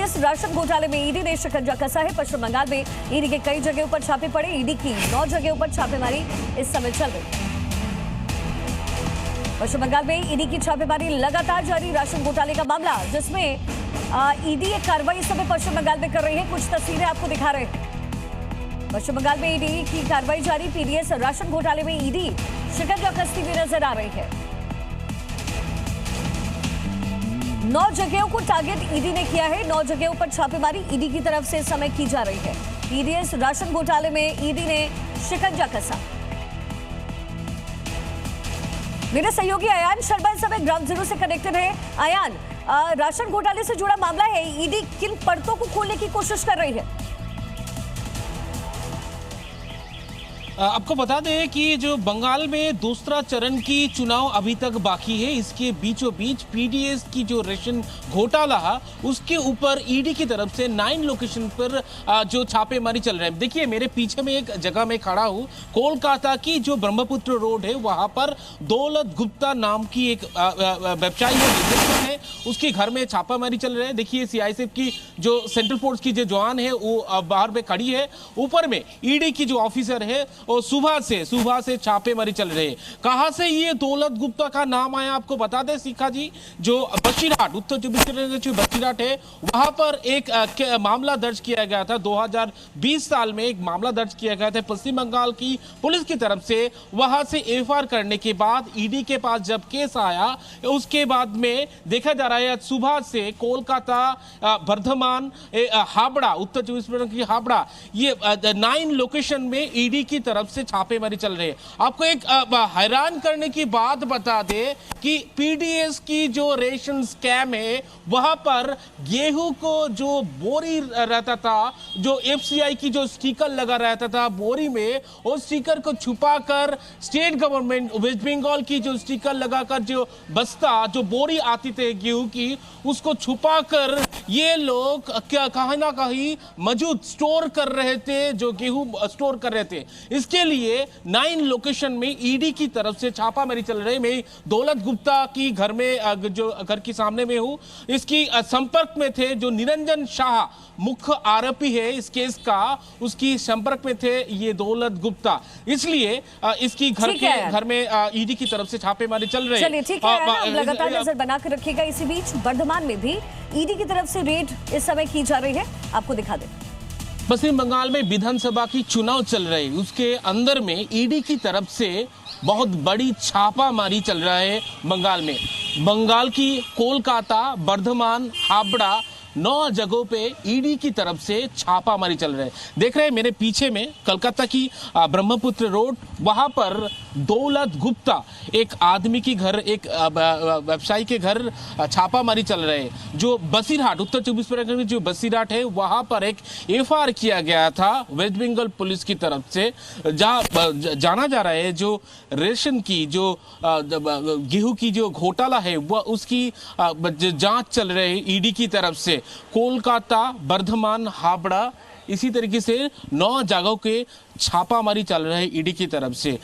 PDS ration घोटाले में ED ने शिकंजा कसा है। पश्चिम बंगाल में ईडी के कई जगहों पर छापे पड़े। ईडी की 9 जगहों पर छापेमारी इस समय चल रही। पश्चिम बंगाल में ईडी की छापेमारी लगातार जारी। राशन घोटाले का मामला जिसमें ईडी एक कार्रवाई इस समय पश्चिम बंगाल में कर रही है। कुछ तस्वीरें आपको दिखा रहे हैं। पश्चिम बंगाल में ईडी की कार्रवाई जारी। पीडीएस राशन घोटाले में ईडी शिकंजा कसती हुई नजर आ रही है। 9 जगहों को टारगेट ईडी ने किया है। 9 जगहों पर छापेमारी ईडी की तरफ से इस समय की जा रही है। पीडीएस राशन घोटाले में ईडी ने शिकंजा कसा। मेरे सहयोगी अयान शर्मा इस समय ग्राउंड जीरो से कनेक्टेड है। अयान, राशन घोटाले से जुड़ा मामला है। ईडी किन परतों को खोलने की कोशिश कर रही है? आपको बता दें कि जो बंगाल में दूसरा चरण की चुनाव अभी तक बाकी है, इसके बीचों बीच पीडीएस की जो रेशन घोटाला है उसके ऊपर ईडी की तरफ से 9 लोकेशन पर जो छापेमारी चल रहे हैं। देखिए मेरे पीछे में एक जगह में खड़ा हूँ, कोलकाता की जो ब्रह्मपुत्र रोड है वहां पर दौलत गुप्ता नाम की एक व्यवसायी है, उसके घर में छापामारी चल रहा है। देखिए सीआईएसएफ की जो सेंट्रल फोर्स की जो जवान है वो बाहर में खड़ी है। ऊपर में ईडी की जो ऑफिसर है और सुबह से छापेमारी चल रही है। कहां से ये दौलत गुप्ता का नाम आया आपको बता दें शिखा जी। जो बसीरहाट, उत्तर चौबीस परगना जो बसीरहाट है वहां पर एक मामला दर्ज किया गया था। 2020 साल में एक मामला दर्ज किया गया था पश्चिम बंगाल की पुलिस की तरफ से। वहां से एफआईआर करने के बाद ईडी के पास जब केस आया उसके बाद में देखा जा रहा है सुबह से कोलकाता, बर्धमान, हावड़ा, उत्तर चौबीस परगना की हावड़ा, ये 9 लोकेशन में ईडी की तरफ से छापेमारी चल रही है। आपको एक हैरान करने की बात बता दे कि पीडीएस की जो रेशन स्कैम है वहां पर गेहूं को जो बोरी रहता था, जो एफसीआई की जो स्टिकर लगा रहता था बोरी में, उस स्टिकर को छुपाकर स्टेट गवर्नमेंट वेस्ट बंगाल की जो स्टिकर लगाकर जो बस्ता, जो बोरी आती थी गेहूं की, उसको छुपाकर ये लोग कहीं ना कहीं मौजूद स्टोर कर रहे थे, जो गेहूं स्टोर कर रहे थे। इसके लिए 9 लोकेशन में ईडी की तरफ से छापामारी चल रही है। मैं दौलत गुप्ता की घर में, जो घर के सामने में हूं, इसकी संपर्क में थे जो निरंजन शाह मुख्य आरोपी है इस केस का, उसकी संपर्क में थे ये दौलत गुप्ता। इसलिए इसकी घर में ईडी की तरफ से छापेमारी चल रही है। चलिए ठीक है, लगातार नजर बनाकर रखिएगा। इसी बीच बर्धमान में भी ईडी की तरफ से रेड इस समय की जा रही है, आपको दिखा दें। पश्चिम बंगाल में विधानसभा की चुनाव चल रही, उसके अंदर में ईडी की तरफ से बहुत बड़ी छापामारी चल रहा है बंगाल में। बंगाल की कोलकाता, बर्धमान, हावड़ा 9 जगहों पे ईडी की तरफ से छापामारी चल रहा है। देख रहे हैं मेरे पीछे में कोलकाता की ब्रह्मपुत्र रोड, वहां पर दौलत गुप्ता एक आदमी की घर, एक व्यवसायी के घर छापामारी चल रहे है। जो बसीरहाट, उत्तर चौबीस परगना में जो बसीरहाट है वहां पर एक एफआईआर किया गया था वेस्ट बंगाल पुलिस की तरफ से, जहां जाना जा रहा है जो रेशन की जो गेहूं की जो घोटाला है वह उसकी जांच चल रही है ईडी की तरफ से। कोलकाता, बर्धमान, हावड़ा, इसी तरीके से 9 जगहों के छापामारी चल रहा है ईडी की तरफ से।